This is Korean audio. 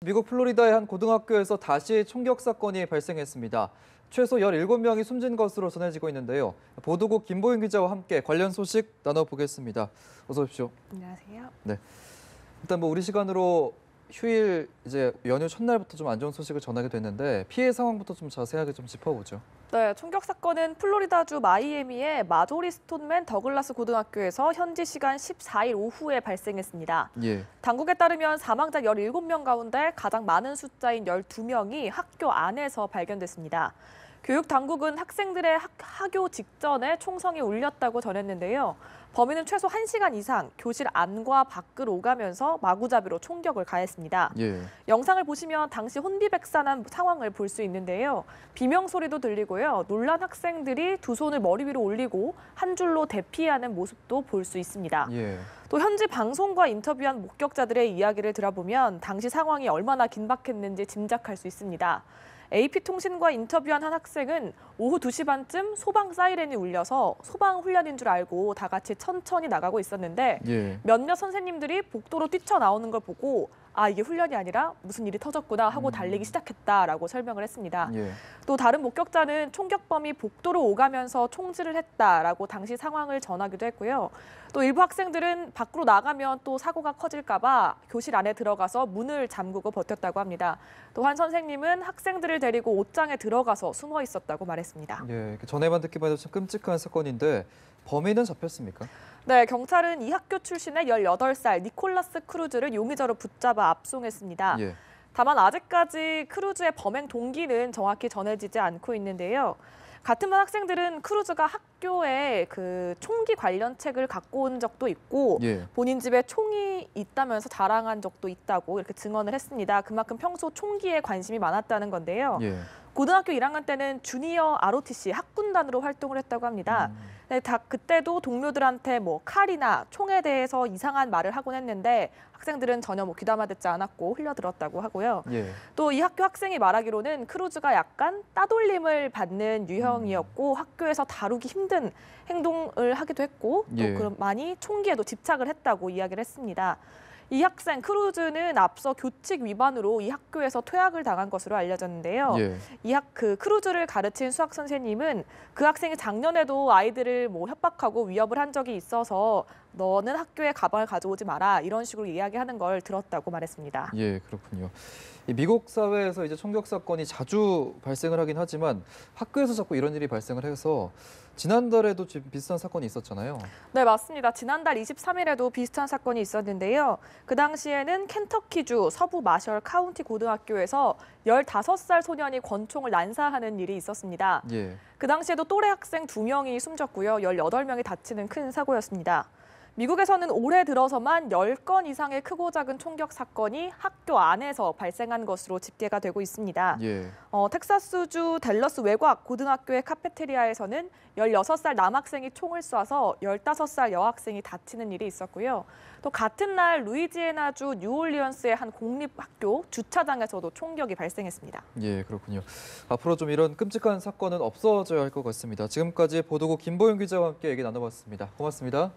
미국 플로리다의 한 고등학교에서 다시 총격 사건이 발생했습니다. 최소 17명이 숨진 것으로 전해지고 있는데요. 보도국 김보윤 기자와 함께 관련 소식 나눠보겠습니다. 어서 오십시오. 안녕하세요. 네. 일단 우리 시간으로 휴일 연휴 첫날부터 좀 안 좋은 소식을 전하게 됐는데 피해 상황부터 좀 자세하게 좀 짚어보죠. 네, 총격 사건은 플로리다주 마이애미의 마조리 스톤맨 더글라스 고등학교에서 현지 시간 14일 오후에 발생했습니다. 예. 당국에 따르면 사망자 17명 가운데 가장 많은 숫자인 12명이 학교 안에서 발견됐습니다. 교육 당국은 학생들의 하교 직전에 총성이 울렸다고 전했는데요. 범인은 최소 1시간 이상 교실 안과 밖을 오가면서 마구잡이로 총격을 가했습니다. 예. 영상을 보시면 당시 혼비백산한 상황을 볼 수 있는데요. 비명 소리도 들리고요. 놀란 학생들이 두 손을 머리 위로 올리고 한 줄로 대피하는 모습도 볼 수 있습니다. 예. 또 현지 방송과 인터뷰한 목격자들의 이야기를 들어보면 당시 상황이 얼마나 긴박했는지 짐작할 수 있습니다. AP통신과 인터뷰한 한 학생은 오후 2시 반쯤 소방 사이렌이 울려서 소방 훈련인 줄 알고 다 같이 천천히 나가고 있었는데 예. 몇몇 선생님들이 복도로 뛰쳐나오는 걸 보고 아, 이게 훈련이 아니라 무슨 일이 터졌구나 하고 달리기 시작했다라고 설명을 했습니다. 예. 또 다른 목격자는 총격범이 복도로 오가면서 총질을 했다라고 당시 상황을 전하기도 했고요. 또 일부 학생들은 밖으로 나가면 또 사고가 커질까 봐 교실 안에 들어가서 문을 잠그고 버텼다고 합니다. 또 한 선생님은 학생들을 데리고 옷장에 들어가서 숨어 있었다고 말했습니다. 예. 전에만 듣기만 해도 참 끔찍한 사건인데 범인은 잡혔습니까? 네, 경찰은 이 학교 출신의 18살 니콜라스 크루즈를 용의자로 붙잡아 압송했습니다. 예. 다만 아직까지 크루즈의 범행 동기는 정확히 전해지지 않고 있는데요. 같은 반 학생들은 크루즈가 학교에 총기 관련 책을 갖고 온 적도 있고 예. 본인 집에 총이 있다면서 자랑한 적도 있다고 이렇게 증언을 했습니다. 그만큼 평소 총기에 관심이 많았다는 건데요. 예. 고등학교 1학년 때는 주니어 ROTC 학군단으로 활동을 했다고 합니다. 네, 그때도 동료들한테 칼이나 총에 대해서 이상한 말을 하곤 했는데 학생들은 전혀 귀담아 듣지 않았고 흘려들었다고 하고요. 예. 또 이 학교 학생이 말하기로는 크루즈가 약간 따돌림을 받는 유형이었고 학교에서 다루기 힘든 행동을 하기도 했고 또 예. 많이 총기에도 집착을 했다고 이야기를 했습니다. 이 학생 크루즈는 앞서 교칙 위반으로 이 학교에서 퇴학을 당한 것으로 알려졌는데요. 예. 크루즈를 가르친 수학 선생님은 그 학생이 작년에도 아이들을 협박하고 위협을 한 적이 있어서 너는 학교에 가방을 가져오지 마라 이런 식으로 이야기하는 걸 들었다고 말했습니다. 예, 그렇군요. 이 미국 사회에서 총격 사건이 자주 발생을 하긴 하지만 학교에서 자꾸 이런 일이 발생을 해서 지난달에도 비슷한 사건이 있었잖아요. 네, 맞습니다. 지난달 23일에도 비슷한 사건이 있었는데요. 그 당시에는 켄터키주 서부 마셜 카운티 고등학교에서 15살 소년이 권총을 난사하는 일이 있었습니다. 예. 그 당시에도 또래 학생 2명이 숨졌고요. 18명이 다치는 큰 사고였습니다. 미국에서는 올해 들어서만 10건 이상의 크고 작은 총격 사건이 학교 안에서 발생한 것으로 집계가 되고 있습니다. 예. 텍사스주 댈러스 외곽 고등학교의 카페테리아에서는 16살 남학생이 총을 쏴서 15살 여학생이 다치는 일이 있었고요. 또 같은 날 루이지애나주 뉴올리언스의 한 공립학교 주차장에서도 총격이 발생했습니다. 예, 그렇군요. 앞으로 좀 이런 끔찍한 사건은 없어져야 할 것 같습니다. 지금까지 보도국 김보윤 기자와 함께 얘기 나눠봤습니다. 고맙습니다.